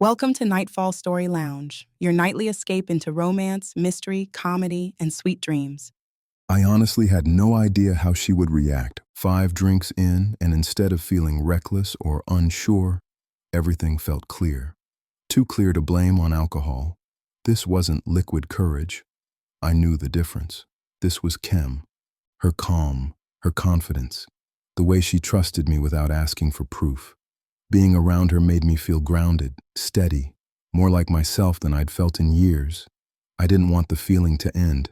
Welcome to Nightfall Story Lounge, your nightly escape into romance, mystery, comedy, and sweet dreams. I honestly had no idea how she would react. 5 drinks in, and instead of feeling reckless or unsure, everything felt clear. Too clear to blame on alcohol. This wasn't liquid courage. I knew the difference. This was Chem. Her calm, her confidence, the way she trusted me without asking for proof. Being around her made me feel grounded, steady, more like myself than I'd felt in years. I didn't want the feeling to end.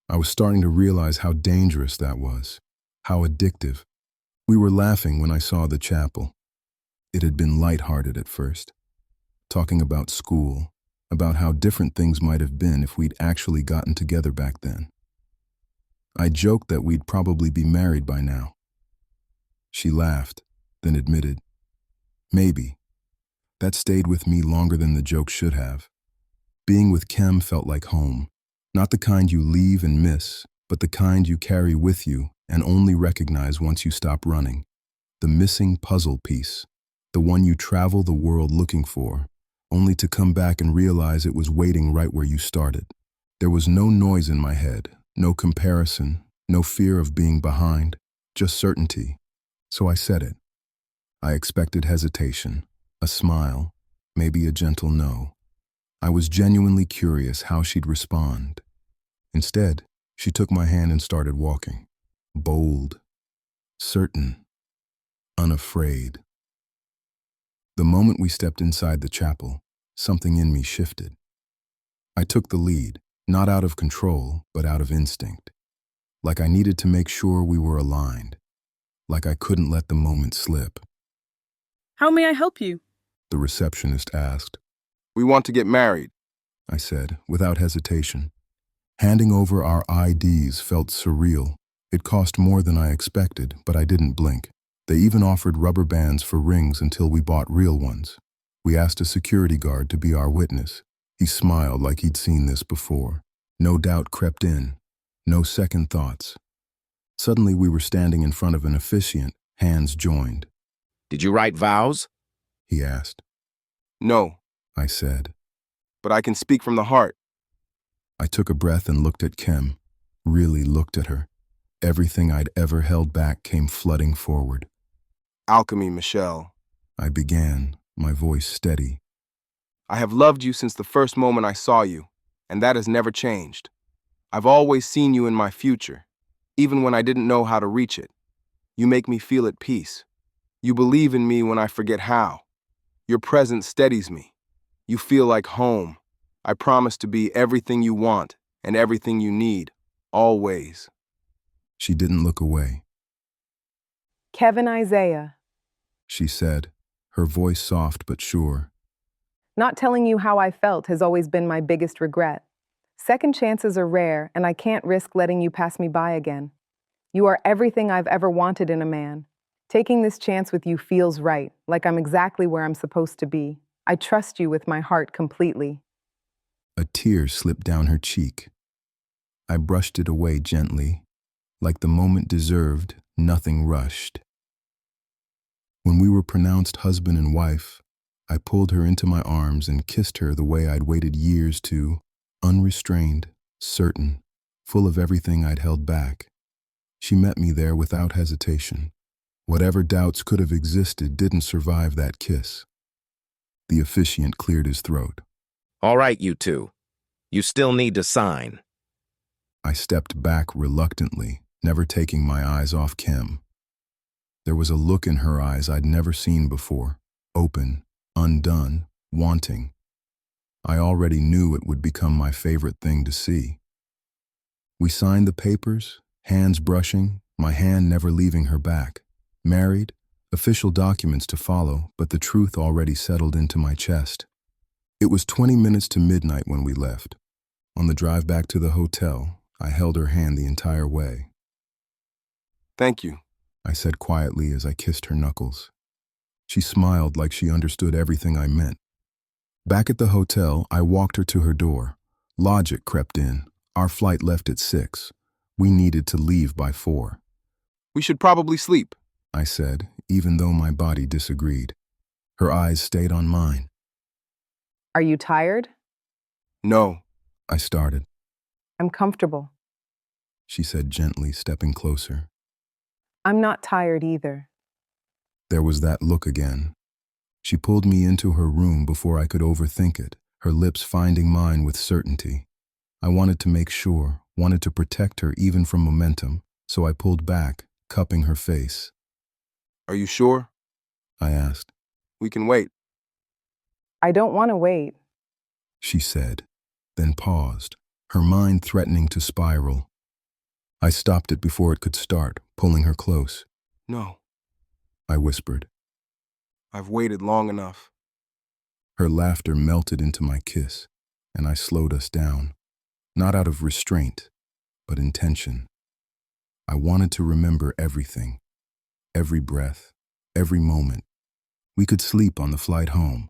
I was starting to realize how dangerous that was, how addictive. We were laughing when I saw the chapel. It had been lighthearted at first, talking about school, about how different things might have been if we'd actually gotten together back then. I joked that we'd probably be married by now. She laughed, then admitted, "Maybe." That stayed with me longer than the joke should have. Being with Chem felt like home. Not the kind you leave and miss, but the kind you carry with you and only recognize once you stop running. The missing puzzle piece, the one you travel the world looking for, only to come back and realize it was waiting right where you started. There was no noise in my head, no comparison, no fear of being behind, just certainty. So I said it. I expected hesitation, a smile, maybe a gentle no. I was genuinely curious how she'd respond. Instead, she took my hand and started walking. Bold, certain, unafraid. The moment we stepped inside the chapel, something in me shifted. I took the lead, not out of control, but out of instinct. Like I needed to make sure we were aligned. Like I couldn't let the moment slip. How may I help you? The receptionist asked. We want to get married. I said, without hesitation. Handing over our IDs felt surreal. It cost more than I expected, but I didn't blink. They even offered rubber bands for rings until we bought real ones. We asked a security guard to be our witness. He smiled like he'd seen this before. No doubt crept in. No second thoughts. Suddenly we were standing in front of an officiant, hands joined. Did you write vows? He asked. No, I said. but I can speak from the heart. I took a breath and looked at Chem, really looked at her. Everything I'd ever held back came flooding forward. Alchemy, Michelle. I began, my voice steady. I have loved you since the first moment I saw you, and that has never changed. I've always seen you in my future, even when I didn't know how to reach it. You make me feel at peace. You believe in me when I forget how. Your presence steadies me. You feel like home. I promise to be everything you want and everything you need, always. She didn't look away. Kevin Isaiah. She said, her voice soft but sure. Not telling you how I felt has always been my biggest regret. Second chances are rare, and I can't risk letting you pass me by again. You are everything I've ever wanted in a man. Taking this chance with you feels right, like I'm exactly where I'm supposed to be. I trust you with my heart completely. A tear slipped down her cheek. I brushed it away gently. Like the moment deserved, nothing rushed. When we were pronounced husband and wife, I pulled her into my arms and kissed her the way I'd waited years to, unrestrained, certain, full of everything I'd held back. She met me there without hesitation. Whatever doubts could have existed didn't survive that kiss. The officiant cleared his throat. All right, you two. You still need to sign. I stepped back reluctantly, never taking my eyes off Chem. There was a look in her eyes I'd never seen before, open, undone, wanting. I already knew it would become my favorite thing to see. We signed the papers, hands brushing, my hand never leaving her back. Married, official documents to follow, but the truth already settled into my chest. It was 20 minutes to midnight when we left. On the drive back to the hotel, I held her hand the entire way. Thank you. I said quietly as I kissed her knuckles. She smiled like she understood everything I meant. Back at the hotel, I walked her to her door. Logic crept in. Our flight left at 6. We needed to leave by 4. We should probably sleep. I said, even though my body disagreed. Her eyes stayed on mine. Are you tired? No. I started. I'm comfortable. She said gently, stepping closer. I'm not tired either. There was that look again. She pulled me into her room before I could overthink it, her lips finding mine with certainty. I wanted to make sure, wanted to protect her even from momentum, so I pulled back, cupping her face. Are you sure? I asked. We can wait. I don't want to wait. She said, then paused, her mind threatening to spiral. I stopped it before it could start, pulling her close. No. I whispered. I've waited long enough. Her laughter melted into my kiss, and I slowed us down, not out of restraint, but intention. I wanted to remember everything, every breath, every moment. We could sleep on the flight home,